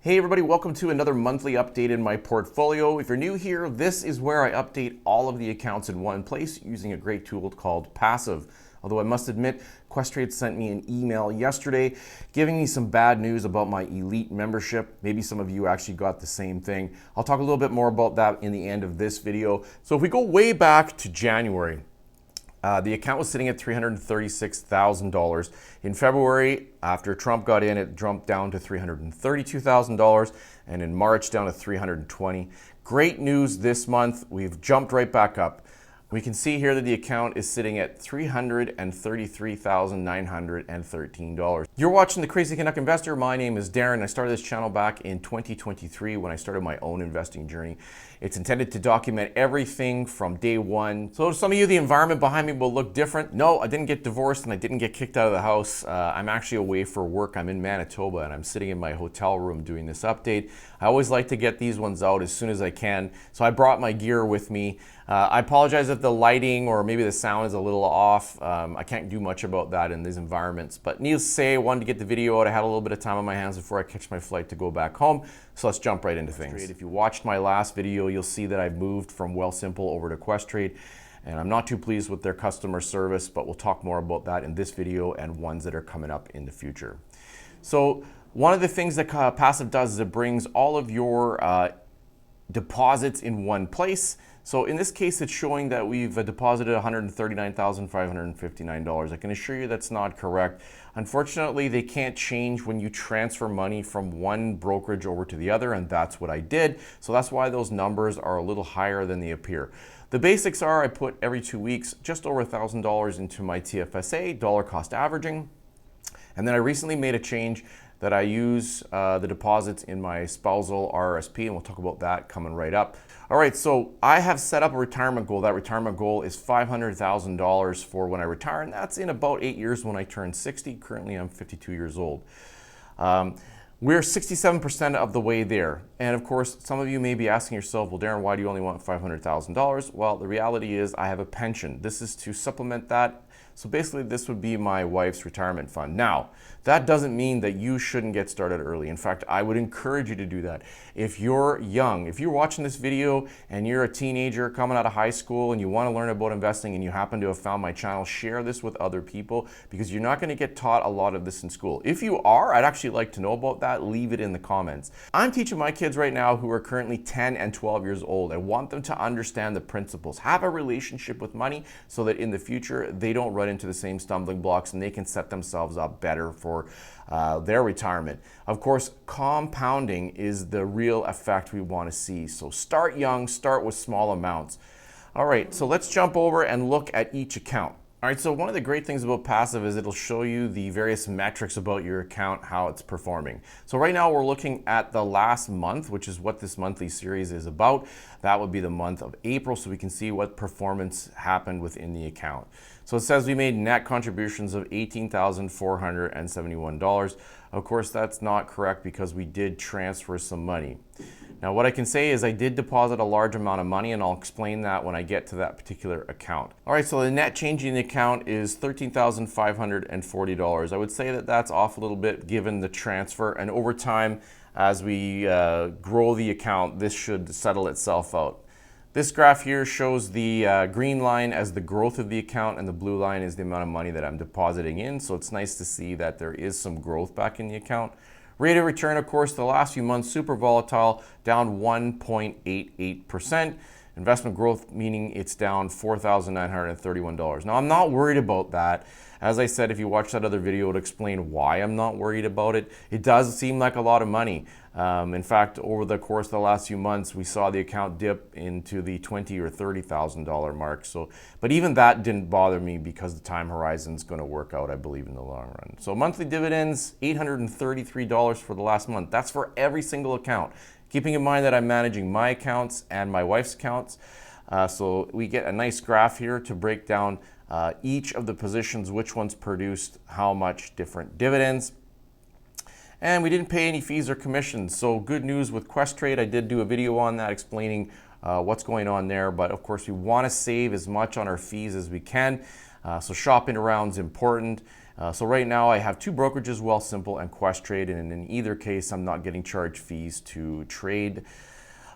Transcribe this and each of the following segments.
Hey everybody, welcome to another monthly update in my portfolio. If you're new here, this is where I update all of the accounts in one place using a great tool called Passive. Although I must admit, Questrade sent me an email yesterday giving me some bad news about my elite membership. Maybe some of you actually got the same thing. I'll talk a little bit more about that in the end of this video. So if we go way back to January, the account was sitting at $336,000. In February, after Trump got in, it jumped down to $332,000, and in March down to $320,000. Great news this month, we've jumped right back up. We can see here that the account is sitting at $333,913. You're watching The Crazy Canuck Investor. My name is Darren. I started this channel back in 2023 when I started my own investing journey. It's intended to document everything from day one. So some of you, the environment behind me will look different. No, I didn't get divorced and I didn't get kicked out of the house. I'm actually away for work. I'm in Manitoba and I'm sitting in my hotel room doing this update. I always like to get these ones out as soon as I can. So I brought my gear with me. I apologize if the lighting or maybe the sound is a little off. I can't do much about that in these environments. But needless to say, I wanted to get the video out. I had a little bit of time on my hands before I catch my flight to go back home. So let's jump right into things. If you watched my last video, you'll see that I've moved from Wealthsimple over to Questrade. And I'm not too pleased with their customer service, but we'll talk more about that in this video and ones that are coming up in the future. So one of the things that Passive does is it brings all of your deposits in one place. So in this case, it's showing that we've deposited $139,559. I can assure you that's not correct. Unfortunately, they can't change when you transfer money from one brokerage over to the other, and that's what I did. So that's why those numbers are a little higher than they appear. The basics are I put every 2 weeks just over $1,000 into my TFSA, dollar cost averaging. And then I recently made a change that I use the deposits in my Spousal RRSP, and we'll talk about that coming right up. All right, so I have set up a retirement goal. That retirement goal is $500,000 for when I retire, and that's in about 8 years when I turn 60. Currently, I'm 52 years old. We're 67% of the way there. And of course, some of you may be asking yourself, well, Darren, why do you only want $500,000? Well, the reality is I have a pension. This is to supplement that. So basically, this would be my wife's retirement fund. Now, that doesn't mean that you shouldn't get started early. In fact, I would encourage you to do that. If you're young, if you're watching this video and you're a teenager coming out of high school and you want to learn about investing and you happen to have found my channel, share this with other people because you're not going to get taught a lot of this in school. If you are, I'd actually like to know about that. Leave it in the comments. I'm teaching my kids right now who are currently 10 and 12 years old. I want them to understand the principles, have a relationship with money so that in the future they don't run into the same stumbling blocks and they can set themselves up better for their retirement. Of course, compounding is the real effect we want to see. So start young, start with small amounts. All right, so let's jump over and look at each account. All right, so one of the great things about Passive is it'll show you the various metrics about your account, how it's performing. So right now we're looking at the last month, which is what this monthly series is about. That would be the month of April, so we can see what performance happened within the account. So it says we made net contributions of $18,471. Of course, that's not correct because we did transfer some money. Now, what I can say is I did deposit a large amount of money, and I'll explain that when I get to that particular account. All right, so the net change in the account is $13,540. I would say that that's off a little bit given the transfer, and over time, as we grow the account, this should settle itself out. This graph here shows the green line as the growth of the account, and the blue line is the amount of money that I'm depositing in. So it's nice to see that there is some growth back in the account. Rate of return, of course, the last few months, super volatile, down 1.88%. Investment growth, meaning it's down $4,931. Now, I'm not worried about that. As I said, if you watch that other video, it would explain why I'm not worried about it. It does seem like a lot of money. In fact, over the course of the last few months, we saw the account dip into the $20,000 or $30,000 mark. But even that didn't bother me because the time horizon is going to work out, I believe, in the long run. So monthly dividends, $833 for the last month. That's for every single account. Keeping in mind that I'm managing my accounts and my wife's accounts. So we get a nice graph here to break down each of the positions, which ones produced how much different dividends. And we didn't pay any fees or commissions. So good news with Questrade. I did do a video on that explaining what's going on there. But of course, we want to save as much on our fees as we can. So shopping around is important. So right now I have two brokerages, Wealthsimple and Questrade, and in either case I'm not getting charged fees to trade.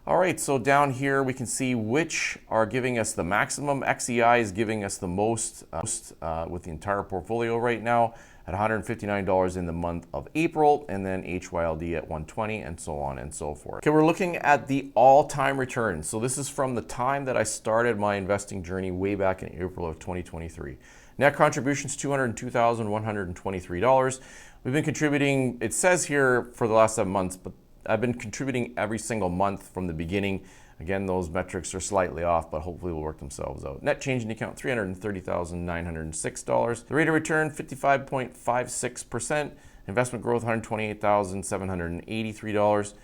All right, so down here we can see which are giving us the maximum. XEI is giving us the most with the entire portfolio right now at $159 in the month of April, and then HYLD at $120, and so on and so forth. Okay, we're looking at the all-time return. So this is from the time that I started my investing journey way back in April of 2023. Net contributions, $202,123. We've been contributing, it says here for the last 7 months, but I've been contributing every single month from the beginning. Again, those metrics are slightly off, but hopefully will work themselves out. Net change in the account, $330,906. The rate of return, 55.56%. Investment growth, $128,783.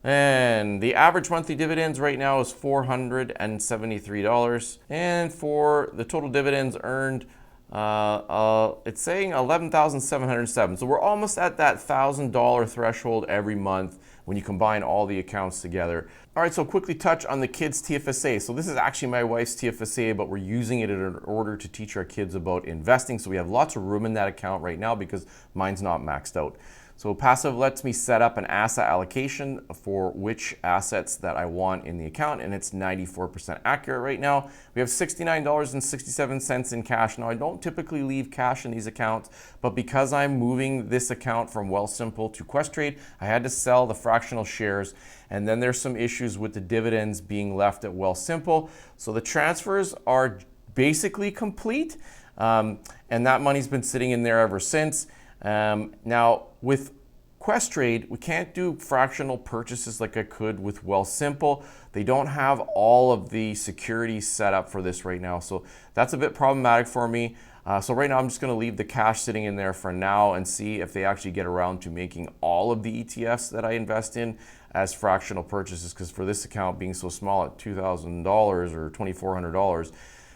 And the average monthly dividends right now is $473. And for the total dividends earned, it's saying $11,707. So we're almost at that $1,000 threshold every month when you combine all the accounts together. All right, so quickly touch on the kids' TFSA. So this is actually my wife's TFSA, but we're using it in order to teach our kids about investing. So we have lots of room in that account right now because mine's not maxed out. So passive lets me set up an asset allocation for which assets that I want in the account, and it's 94% accurate right now. We have $69.67 in cash. Now, I don't typically leave cash in these accounts, but because I'm moving this account from Wealthsimple to Questrade, I had to sell the fractional shares, and then there's some issues with the dividends being left at Wealthsimple. So the transfers are basically complete, and that money's been sitting in there ever since. Now, with Questrade, we can't do fractional purchases like I could with Wealthsimple. They don't have all of the security set up for this right now, so that's a bit problematic for me. So right now I'm just going to leave the cash sitting in there for now and see if they actually get around to making all of the ETFs that I invest in as fractional purchases, because for this account being so small at $2,000 or $2,400,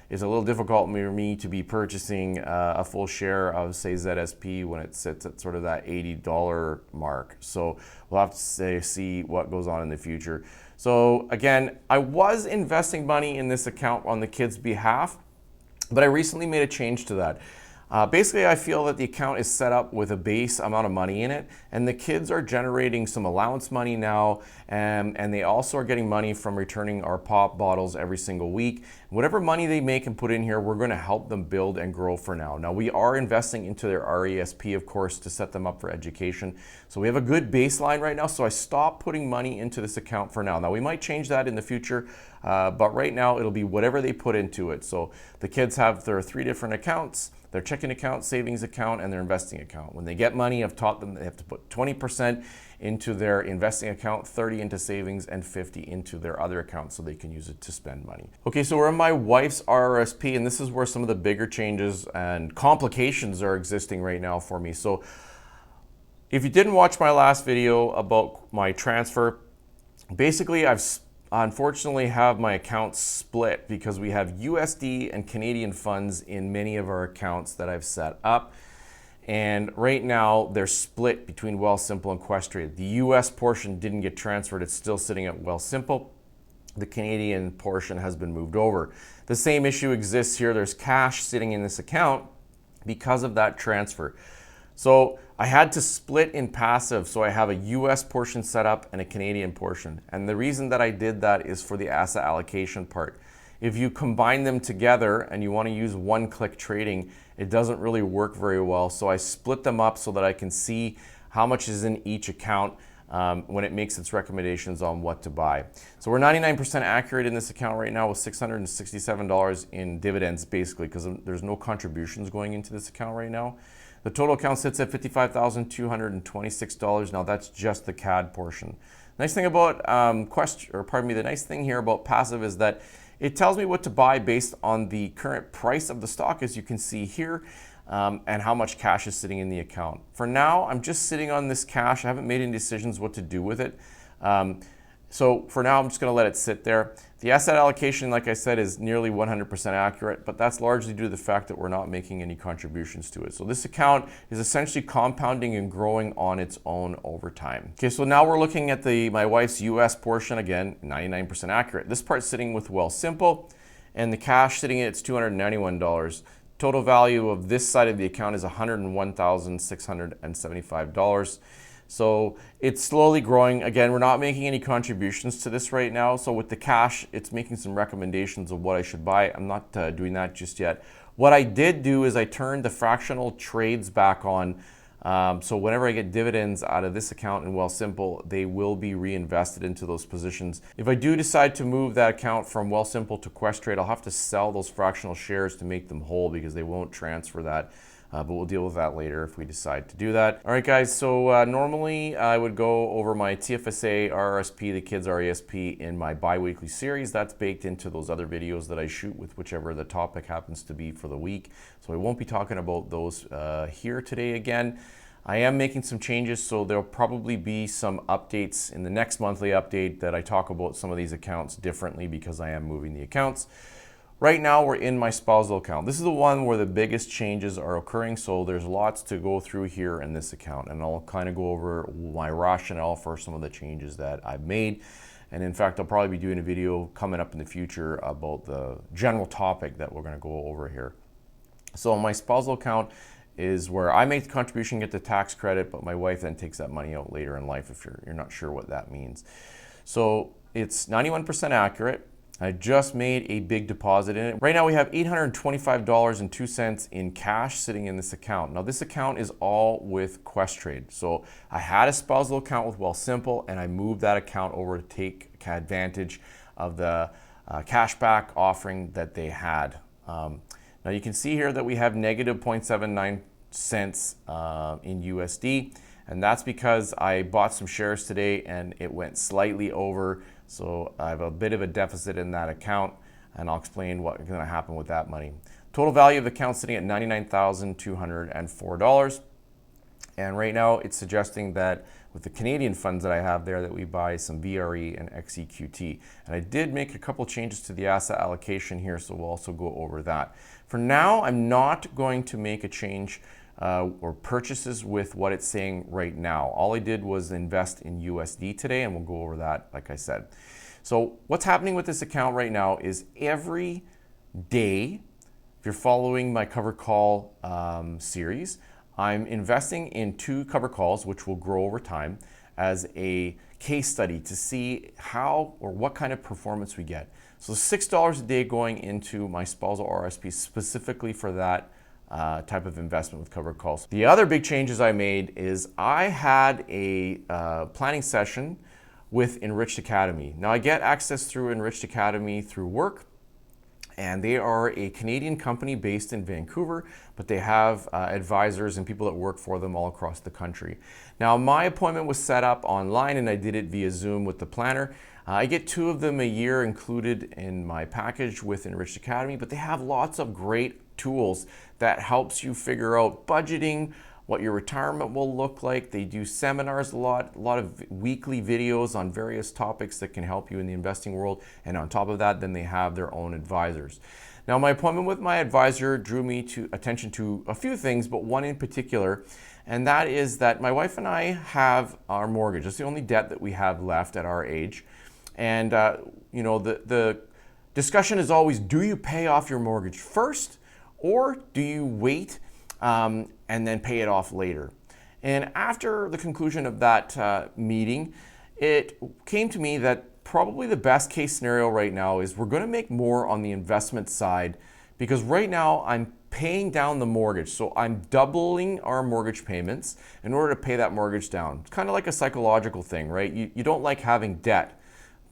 it's a little difficult for me to be purchasing a full share of, say, ZSP when it sits at sort of that $80 mark. So we'll have to see what goes on in the future. So again, I was investing money in this account on the kids' behalf, but I recently made a change to that. Basically, I feel that the account is set up with a base amount of money in it, and the kids are generating some allowance money now, and they also are getting money from returning our pop bottles every single week. Whatever money they make and put in here, we're going to help them build and grow for now. Now, we are investing into their RRSP, of course, to set them up for education. So we have a good baseline right now, so I stopped putting money into this account for now. Now, we might change that in the future, but right now it'll be whatever they put into it. So the kids have their 3 different accounts: their checking account, savings account, and their investing account. When they get money, I've taught them they have to put 20% into their investing account, 30 into savings, and 50 into their other account so they can use it to spend money. Okay, so we're in my wife's RRSP, and this is where some of the bigger changes and complications are existing right now for me. So if you didn't watch my last video about my transfer, basically I've unfortunately have my accounts split because we have USD and Canadian funds in many of our accounts that I've set up. And right now they're split between Wealthsimple and Questrade. The US portion didn't get transferred. It's still sitting at Wealthsimple. The Canadian portion has been moved over. The same issue exists here. There's cash sitting in this account because of that transfer. So I had to split in passive, so I have a US portion set up and a Canadian portion. And the reason that I did that is for the asset allocation part. If you combine them together and you want to use one-click trading, it doesn't really work very well. So I split them up so that I can see how much is in each account when it makes its recommendations on what to buy. So we're 99% accurate in this account right now with $667 in dividends, basically, because there's no contributions going into this account right now. The total account sits at $55,226. Now that's just the CAD portion. Nice thing about the nice thing here about passive is that it tells me what to buy based on the current price of the stock, as you can see here, and how much cash is sitting in the account. For now, I'm just sitting on this cash. I haven't made any decisions what to do with it. So for now, I'm just going to let it sit there. The asset allocation, like I said, is nearly 100% accurate, but that's largely due to the fact that we're not making any contributions to it. So this account is essentially compounding and growing on its own over time. Okay, so now we're looking at my wife's US portion, again, 99% accurate. This part's sitting with Wealthsimple, and the cash sitting at it's $291. Total value of this side of the account is $101,675. So it's slowly growing. Again, we're not making any contributions to this right now. So with the cash, it's making some recommendations of what I should buy. I'm not doing that just yet. What I did do is I turned the fractional trades back on. So whenever I get dividends out of this account in Wealthsimple, they will be reinvested into those positions. If I do decide to move that account from Wealthsimple to Questrade, I'll have to sell those fractional shares to make them whole because they won't transfer that. But we'll deal with that later if we decide to do that. All right, guys, so normally I would go over my TFSA RRSP, the kids RESP, in my bi-weekly series. That's baked into those other videos that I shoot with whichever the topic happens to be for the week. So I won't be talking about those here today again. I am making some changes, so there'll probably be some updates in the next monthly update that I talk about some of these accounts differently because I am moving the accounts. Right now, we're in my spousal account. This is the one where the biggest changes are occurring, so there's lots to go through here in this account, and I'll kind of go over my rationale for some of the changes that I've made. And in fact, I'll probably be doing a video coming up in the future about the general topic that we're going to go over here. So my spousal account is where I make the contribution, get the tax credit, but my wife then takes that money out later in life if you're not sure what that means. So it's 91% accurate. I just made a big deposit in it. Right now we have $825.02 in cash sitting in this account. Now this account is all with Questrade. So I had a spousal account with Wealthsimple and I moved that account over to take advantage of the cashback offering that they had. Now you can see here that we have negative 0.79 cents in USD, and that's because I bought some shares today and it went slightly over. So I have a bit of a deficit in that account, and I'll explain what's going to happen with that money. Total value of the account sitting at $99,204. And right now it's suggesting that with the Canadian funds that I have there that we buy some VRE and XEQT. And I did make a couple changes to the asset allocation here, so we'll also go over that. For now, I'm not going to make a change or purchases with what it's saying right now. All I did was invest in USD today, and we'll go over that, like I said. So what's happening with this account right now is every day, if you're following my cover call series, I'm investing in 2 cover calls, which will grow over time, as a case study to see how or what kind of performance we get. So $6 a day going into my Spousal RRSP specifically for that type of investment with covered calls. The other big changes I made is I had a planning session with Enriched Academy. Now I get access through Enriched Academy through work, and they are a Canadian company based in Vancouver, but they have advisors and people that work for them all across the country. Now my appointment was set up online and I did it via Zoom with the planner. I get 2 of them a year included in my package with Enriched Academy, but they have lots of great tools that helps you figure out budgeting, what your retirement will look like. They do seminars a lot of weekly videos on various topics that can help you in the investing world. And on top of that, then they have their own advisors. Now, my appointment with my advisor drew me to attention to a few things, but one in particular, and that is that my wife and I have our mortgage. It's the only debt that we have left at our age. And you know, the discussion is always, do you pay off your mortgage first, or do you wait and then pay it off later? And after the conclusion of that meeting, it came to me that probably the best case scenario right now is we're going to make more on the investment side, because right now I'm paying down the mortgage. So I'm doubling our mortgage payments in order to pay that mortgage down. It's kind of like a psychological thing, right? You don't like having debt.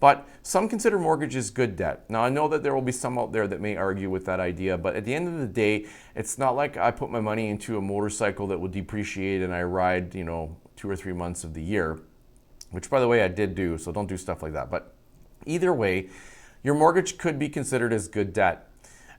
But some consider mortgages good debt. Now, I know that there will be some out there that may argue with that idea, but at the end of the day, it's not like I put my money into a motorcycle that will depreciate and I ride, 2 or 3 months of the year, which, by the way, I did do, so don't do stuff like that. But either way, your mortgage could be considered as good debt.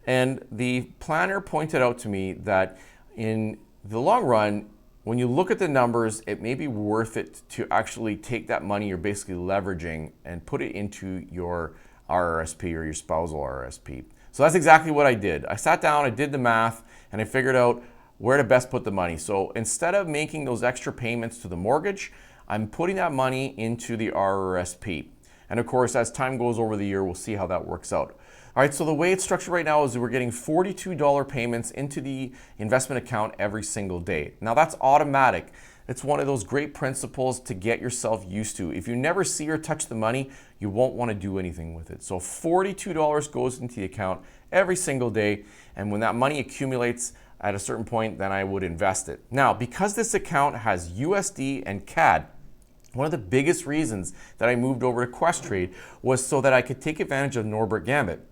And the planner pointed out to me that in the long run, when you look at the numbers, it may be worth it to actually take that money you're basically leveraging and put it into your RRSP or your spousal RRSP. So that's exactly what I did. I sat down, I did the math, and I figured out where to best put the money. So instead of making those extra payments to the mortgage, I'm putting that money into the RRSP. And of course, as time goes over the year, we'll see how that works out. All right, so the way it's structured right now is we're getting $42 payments into the investment account every single day. Now that's automatic. It's one of those great principles to get yourself used to. If you never see or touch the money, you won't want to do anything with it. So $42 goes into the account every single day, and when that money accumulates at a certain point, then I would invest it. Now, because this account has USD and CAD, one of the biggest reasons that I moved over to Questrade was so that I could take advantage of Norbert Gambit.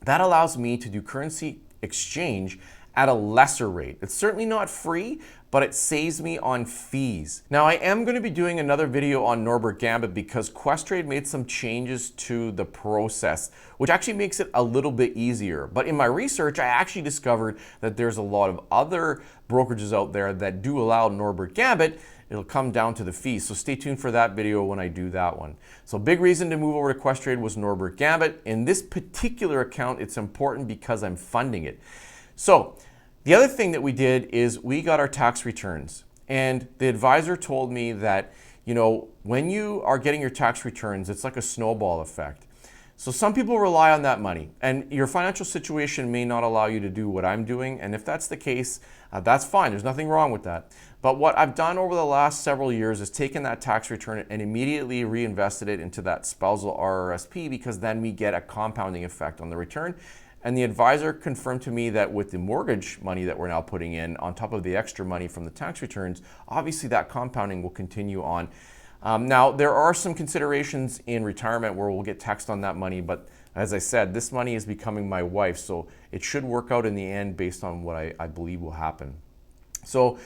That allows me to do currency exchange at a lesser rate. It's certainly not free, but it saves me on fees. Now, I am going to be doing another video on Norbert Gambit because Questrade made some changes to the process, which actually makes it a little bit easier. But in my research, I actually discovered that there's a lot of other brokerages out there that do allow Norbert Gambit. It'll come down to the fees. So stay tuned for that video when I do that one. So big reason to move over to Questrade was Norbert Gambit. In this particular account, it's important because I'm funding it. So the other thing that we did is we got our tax returns, and the advisor told me that, you know, when you are getting your tax returns, it's like a snowball effect. So some people rely on that money, and your financial situation may not allow you to do what I'm doing, and if that's the case, that's fine. There's nothing wrong with that. But what I've done over the last several years is taken that tax return and immediately reinvested it into that spousal RRSP, because then we get a compounding effect on the return. And the advisor confirmed to me that with the mortgage money that we're now putting in on top of the extra money from the tax returns, obviously that compounding will continue on. Now, there are some considerations in retirement where we'll get taxed on that money, but as I said, this money is becoming my wife, so it should work out in the end based on what I believe will happen. So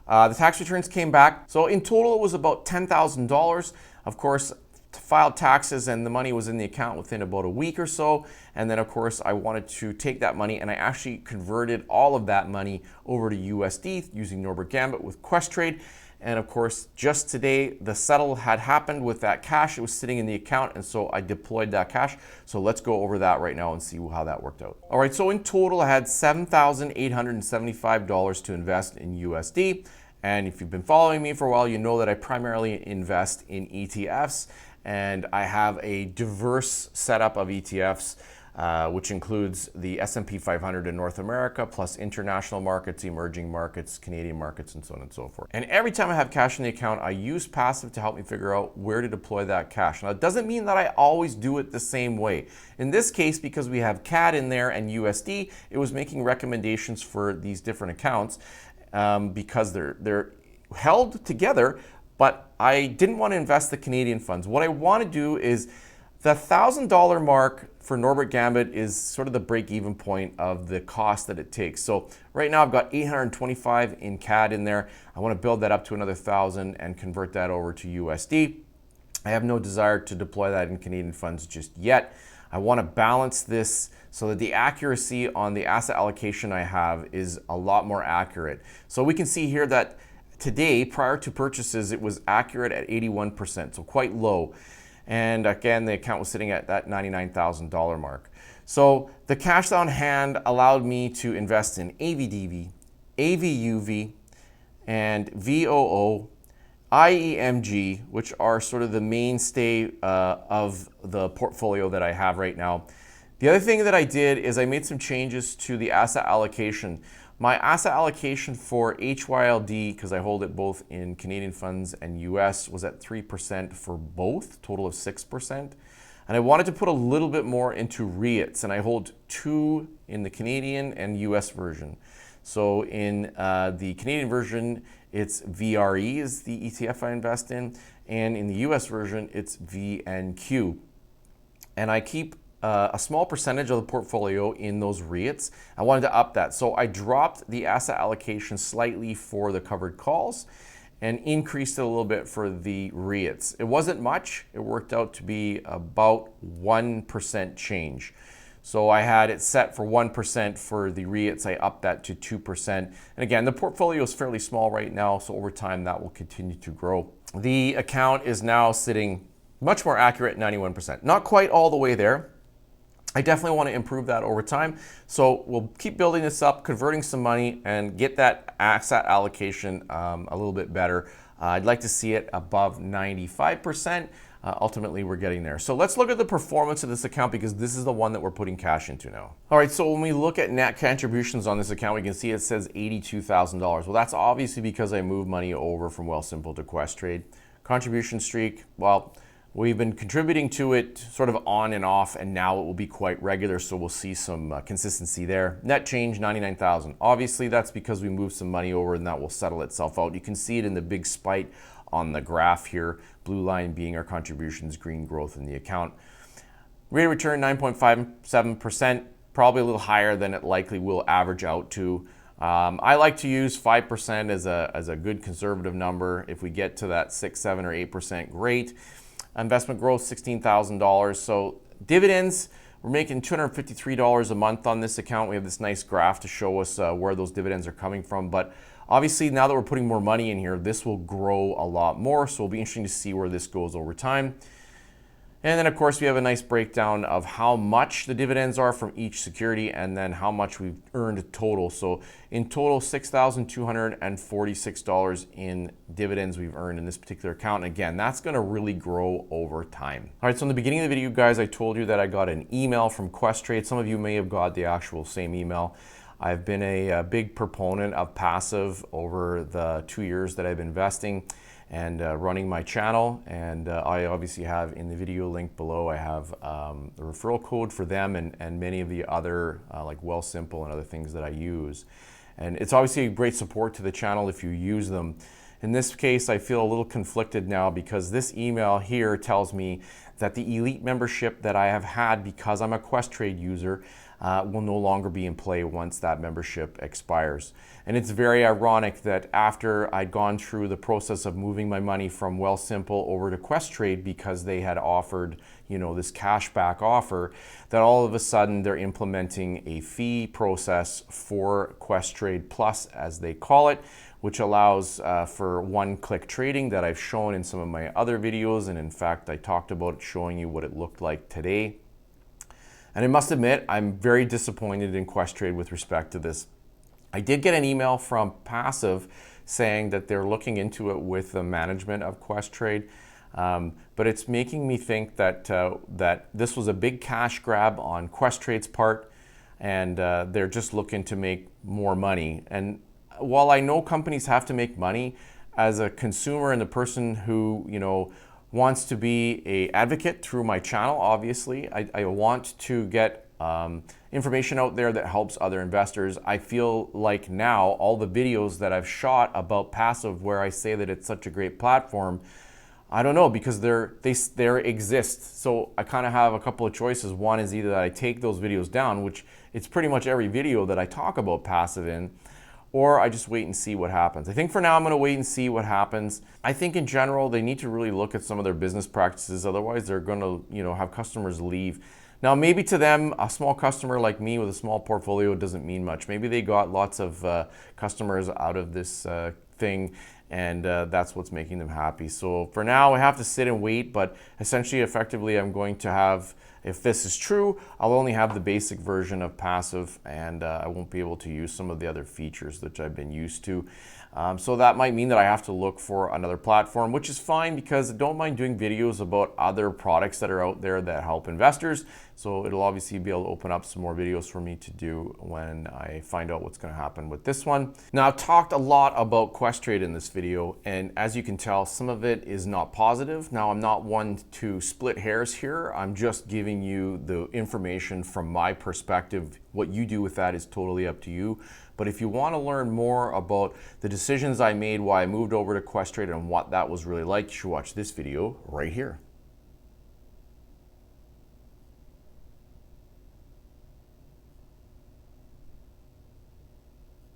the tax returns came back. So in total, it was about $10,000. Of course, filed taxes and the money was in the account within about a week or so. And then of course I wanted to take that money, and I actually converted all of that money over to USD using Norbert Gambit with Questrade. And of course, just today the settle had happened with that cash. It was sitting in the account, and so I deployed that cash. So let's go over that right now and see how that worked out. All right, so in total I had $7,875 to invest in USD. And if you've been following me for a while, you know that I primarily invest in ETFs. And I have a diverse setup of ETFs, which includes the S&P 500 in North America, plus international markets, emerging markets, Canadian markets, and so on and so forth. And every time I have cash in the account, I use Passive to help me figure out where to deploy that cash. Now, it doesn't mean that I always do it the same way. In this case, because we have CAD in there and USD, it was making recommendations for these different accounts because they're held together. But I didn't want to invest the Canadian funds. What I want to do is the $1,000 mark for Norbert Gambit is sort of the break-even point of the cost that it takes. So right now I've got 825 in CAD in there. I want to build that up to another 1,000 and convert that over to USD. I have no desire to deploy that in Canadian funds just yet. I want to balance this so that the accuracy on the asset allocation I have is a lot more accurate. So we can see here that today, prior to purchases, it was accurate at 81%, so quite low. And again, the account was sitting at that $99,000 mark. So the cash on hand allowed me to invest in AVDV, AVUV, and VOO, IEMG, which are sort of the mainstay of the portfolio that I have right now. The other thing that I did is I made some changes to the asset allocation. My asset allocation for HYLD, because I hold it both in Canadian funds and US, was at 3% for both, total of 6%. And I wanted to put a little bit more into REITs, and I hold 2 in the Canadian and US version. So in the Canadian version, it's VRE is the ETF I invest in, and in the US version, it's VNQ. And I keep a small percentage of the portfolio in those REITs. I wanted to up that. So I dropped the asset allocation slightly for the covered calls and increased it a little bit for the REITs. It wasn't much. It worked out to be about 1% change. So I had it set for 1% for the REITs. I upped that to 2%. And again, the portfolio is fairly small right now, so over time that will continue to grow. The account is now sitting much more accurate, 91%. Not quite all the way there. I definitely want to improve that over time. So we'll keep building this up, converting some money, and get that asset allocation a little bit better. I'd like to see it above 95%. ultimately we're getting there. So let's look at the performance of this account because this is the one that we're putting cash into now. All right, so when we look at net contributions on this account, we can see it says $82,000. Well, that's obviously because I moved money over from Wealthsimple to Questrade. Contribution streak, well, we've been contributing to it sort of on and off, and now it will be quite regular, so we'll see some consistency there. Net change, $99,000. Obviously, that's because we moved some money over and that will settle itself out. You can see it in the big spike on the graph here, blue line being our contributions, green growth in the account. Rate of return, 9.57%, probably a little higher than it likely will average out to. I like to use 5% as a good conservative number. If we get to that 6, 7, or 8%, great. Investment growth, $16,000. So dividends, we're making $253 a month on this account. We have this nice graph to show us where those dividends are coming from. But obviously, now that we're putting more money in here, this will grow a lot more. So it'll be interesting to see where this goes over time. And then, of course, we have a nice breakdown of how much the dividends are from each security and then how much we've earned total. So in total, $6,246 in dividends we've earned in this particular account. And again, that's going to really grow over time. All right, so in the beginning of the video, guys, I told you that I got an email from Questrade. Some of you may have got the actual same email. I've been a big proponent of passive over the 2 years that I've been investing and running my channel, and I obviously have in the video link below, I have the referral code for them and many of the other like Wealthsimple and other things that I use. And it's obviously a great support to the channel if you use them. In this case, I feel a little conflicted now because this email here tells me that the elite membership that I have had because I'm a Questrade user will no longer be in play once that membership expires. And it's very ironic that after I'd gone through the process of moving my money from Wealthsimple over to Questrade because they had offered, you know, this cashback offer, that all of a sudden they're implementing a fee process for Questrade Plus, as they call it, which allows for one-click trading that I've shown in some of my other videos. And in fact, I talked about it, showing you what it looked like today. And I must admit, I'm very disappointed in Questrade with respect to this. I did get an email from Passive saying that they're looking into it with the management of Questrade, but it's making me think that that this was a big cash grab on Questrade's part, and they're just looking to make more money. And while I know companies have to make money, as a consumer and the person who, you know, wants to be an advocate through my channel, obviously, I want to get information out there that helps other investors. I feel like now all the videos that I've shot about passive where I say that it's such a great platform, I don't know, because they exist. So I kind of have a couple of choices. One is either that I take those videos down, which it's pretty much every video that I talk about passive in, or I just wait and see what happens. I think for now I'm going to wait and see what happens. I think in general they need to really look at some of their business practices, otherwise they're going to, you know, have customers leave. Now maybe to them, a small customer like me with a small portfolio doesn't mean much. Maybe they got lots of customers out of this thing, and that's what's making them happy. So for now I have to sit and wait, but essentially effectively I'm going to have, if this is true, I'll only have the basic version of passive, and I won't be able to use some of the other features that I've been used to. So that might mean that I have to look for another platform, which is fine because I don't mind doing videos about other products that are out there that help investors. So it'll obviously be able to open up some more videos for me to do when I find out what's going to happen with this one. Now, I've talked a lot about Questrade in this video, and as you can tell, some of it is not positive. Now, I'm not one to split hairs here. I'm just giving you the information from my perspective. What you do with that is totally up to you. But if you want to learn more about the decisions I made, why I moved over to Questrade, and what that was really like, you should watch this video right here.